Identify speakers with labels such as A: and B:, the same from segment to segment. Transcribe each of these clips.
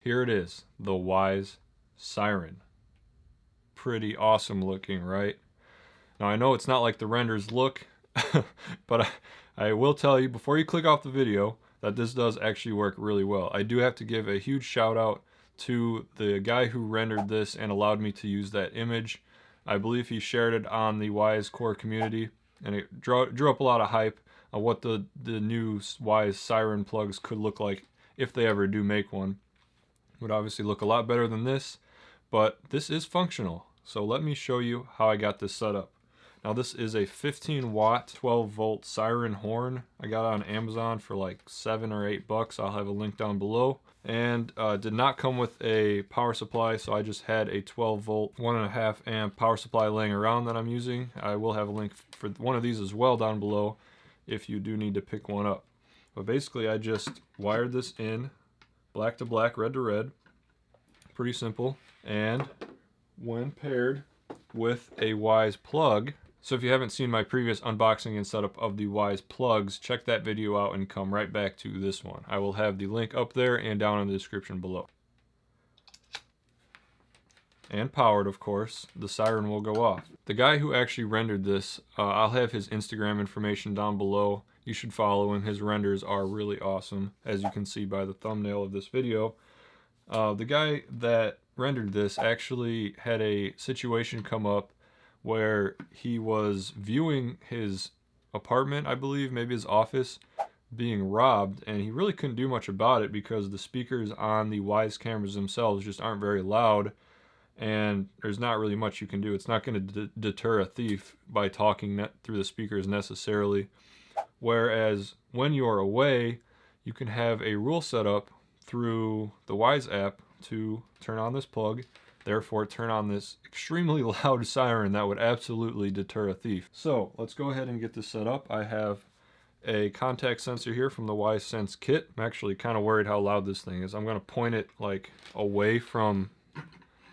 A: Here it is, the Wyze Siren. Pretty awesome looking, right? Now I know it's not like the renders look, but I will tell you before you click off the video that this does actually work really well. I do have to give a huge shout out to the guy who rendered this and allowed me to use that image. I believe he shared it on the Wyze core community, and it drew up a lot of hype on what the new Wyze Siren plugs could look like if they ever do make one. It would obviously look a lot better than this, but this is functional. So let me show you how I got this set up. Now this is a 15 watt, 12 volt Siren horn. I got it on Amazon for like $7 or $8. I'll have a link down below. And did not come with a power supply, so I just had a 12 volt, 1.5 amp power supply laying around that I'm using. I will have a link for one of these as well down below if you do need to pick one up. But basically I just wired this in, black to black, red to red. Pretty simple. And when paired with a Wyze plug, so if you haven't seen my previous unboxing and setup of the Wyze plugs, check that video out and come right back to this one. I will have the link up there and down in the description below. And powered, of course, the siren will go off. The guy who actually rendered this, I'll have his Instagram information down below. You should follow him. His renders are really awesome, as you can see by the thumbnail of this video. The guy that rendered this actually had a situation come up where he was viewing his apartment, I believe, maybe his office, being robbed, and he really couldn't do much about it because the speakers on the Wyze cameras themselves just aren't very loud, and there's not really much you can do. It's not going to deter a thief by talking through the speakers necessarily. Whereas when you're away, you can have a rule set up through the Wyze app to turn on this plug, therefore turn on this extremely loud siren that would absolutely deter a thief. So let's go ahead and get this set up. I have a contact sensor here from the Wyze Sense kit. I'm actually kind of worried how loud this thing is. I'm going to point it like away from,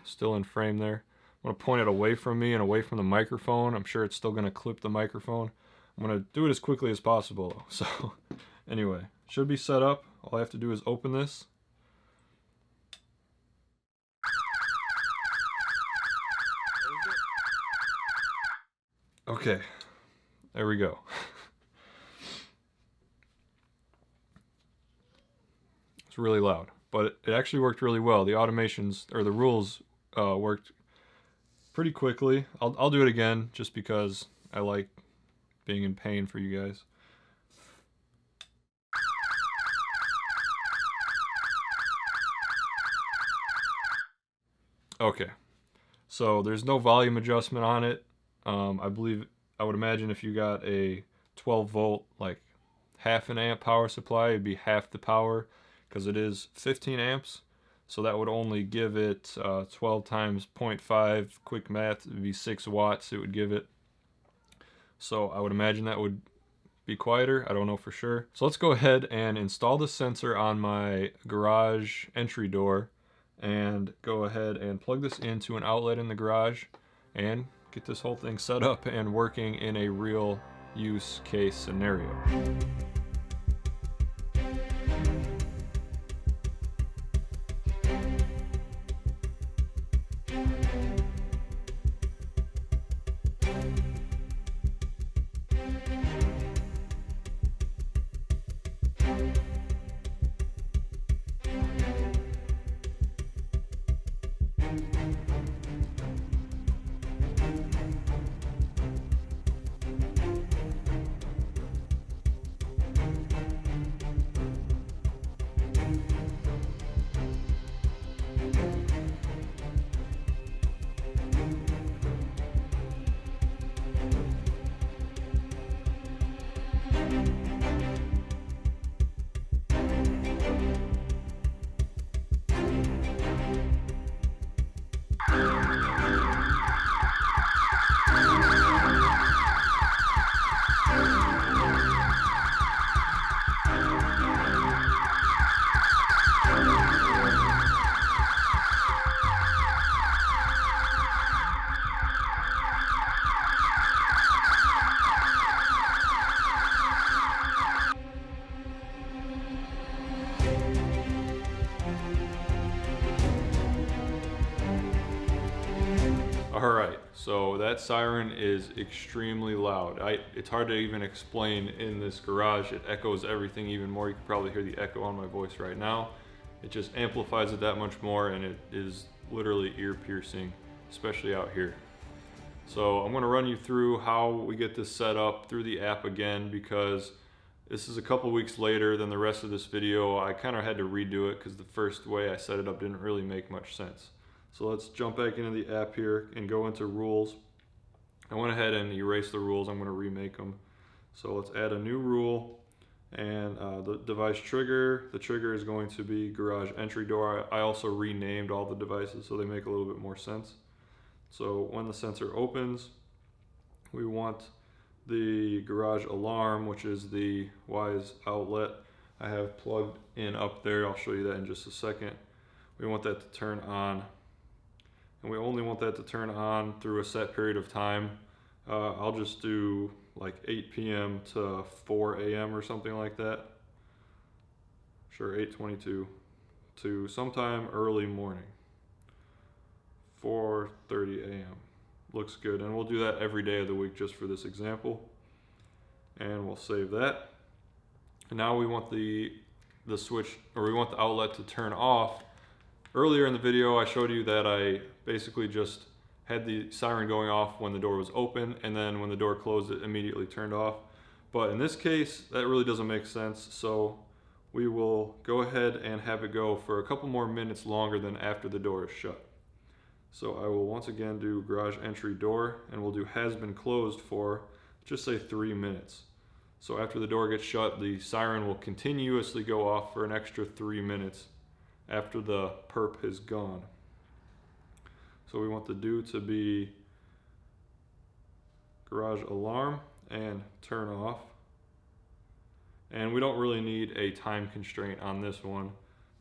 A: still in frame there. I'm going to point it away from me and away from the microphone. I'm sure it's still going to clip the microphone. I'm going to do it as quickly as possible. So anyway, should be set up. All I have to do is open this. Okay, there we go. It's really loud, but it actually worked really well. The automations, or the rules, worked pretty quickly. I'll do it again just because I like being in pain for you guys. Okay, so there's no volume adjustment on it. I would imagine if you got a 12 volt, like half an amp power supply, it'd be half the power because it is 15 amps. So that would only give it 12 times 0.5, quick math, it would be 6 watts it would give it. So I would imagine that would be quieter. I don't know for sure. So let's go ahead and install the sensor on my garage entry door and go ahead and plug this into an outlet in the garage and get this whole thing set up and working in a real use case scenario. All right, so that siren is extremely loud. It's hard to even explain in this garage. It echoes everything even more. You can probably hear the echo on my voice right now. It just amplifies it that much more, and it is literally ear-piercing, especially out here. So I'm gonna run you through how we get this set up through the app again, because this is a couple weeks later than the rest of this video. I kind of had to redo it because the first way I set it up didn't really make much sense. So let's jump back into the app here and go into rules. I went ahead and erased the rules. I'm gonna remake them. So let's add a new rule, and the device trigger. The trigger is going to be garage entry door. I also renamed all the devices so they make a little bit more sense. So when the sensor opens, we want the garage alarm, which is the Wyze outlet I have plugged in up there. I'll show you that in just a second. We want that to turn on, and we only want that to turn on through a set period of time. I'll just do like 8 p.m. to 4 a.m. or something like that. Sure, 8:22 to sometime early morning. 4:30 a.m. Looks good, and we'll do that every day of the week just for this example. And we'll save that. And now we want the switch, or we want the outlet to turn off. Earlier in the video I showed you that I basically just had the siren going off when the door was open, and then when the door closed it immediately turned off. But in this case that really doesn't make sense, so we will go ahead and have it go for a couple more minutes longer than after the door is shut. So I will once again do garage entry door, and we'll do has been closed for, just say 3 minutes. So after the door gets shut, the siren will continuously go off for an extra 3 minutes after the perp is gone. So we want the do to be garage alarm and turn off. And we don't really need a time constraint on this one,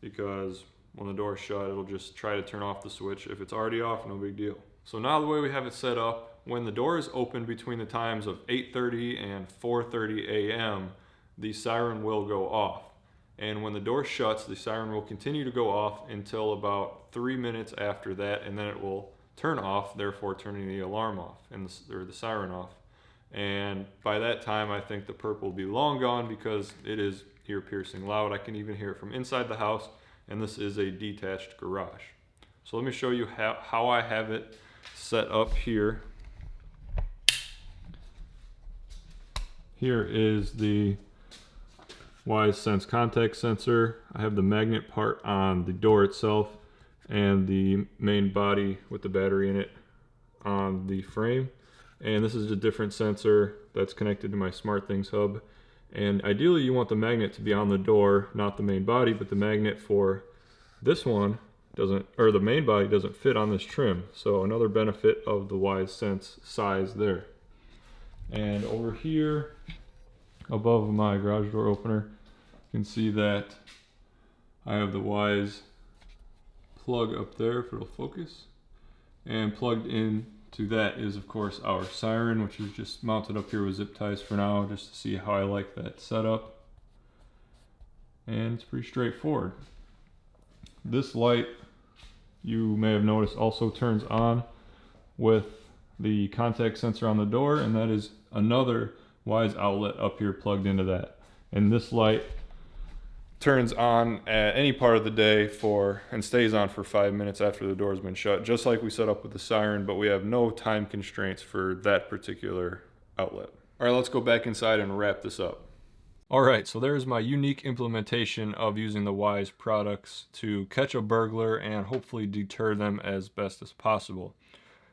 A: because when the door is shut, it'll just try to turn off the switch. If it's already off, no big deal. So now the way we have it set up, when the door is open between the times of 8:30 and 4:30 a.m., the siren will go off. And when the door shuts, the siren will continue to go off until about 3 minutes after that, and then it will turn off, therefore turning the alarm off, or the siren off. And by that time, I think the perp will be long gone, because it is ear-piercing loud. I can even hear it from inside the house, and this is a detached garage. So let me show you how I have it set up here. Here is the Wyze Sense contact sensor. I have the magnet part on the door itself, and the main body with the battery in it on the frame. And this is a different sensor that's connected to my SmartThings hub. And ideally you want the magnet to be on the door, not the main body, but the magnet for this one doesn't, or the main body doesn't fit on this trim. So another benefit of the Wyze Sense size there. And over here above my garage door opener, you can see that I have the Wyze plug up there, if it'll focus. And plugged in to that is of course our siren, which is just mounted up here with zip ties for now, just to see how I like that setup. And it's pretty straightforward. This light, you may have noticed, also turns on with the contact sensor on the door, and that is another Wyze outlet up here plugged into that. And this light turns on at any part of the day and stays on for 5 minutes after the door has been shut, just like we set up with the siren, but we have no time constraints for that particular outlet. All right, let's go back inside and wrap this up. All right, so there's my unique implementation of using the Wyze products to catch a burglar and hopefully deter them as best as possible.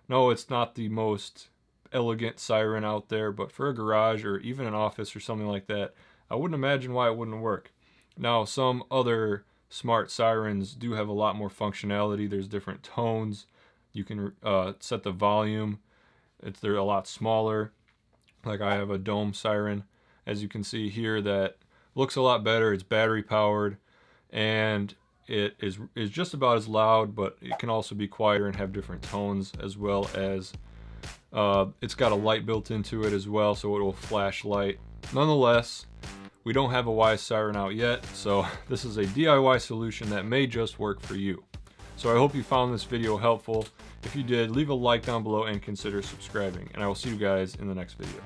A: No, it's not the most elegant siren out there, but for a garage or even an office or something like that, I wouldn't imagine why it wouldn't work. Now, some other smart sirens do have a lot more functionality. There's different tones. You can set the volume. They're a lot smaller. Like I have a dome siren, as you can see here, that looks a lot better. It's battery powered, and it is just about as loud, but it can also be quieter and have different tones, as well as it's got a light built into it as well, so it will flash light. Nonetheless, we don't have a Wyze siren out yet, so this is a DIY solution that may just work for you. So I hope you found this video helpful. If you did, leave a like down below and consider subscribing, and I will see you guys in the next video.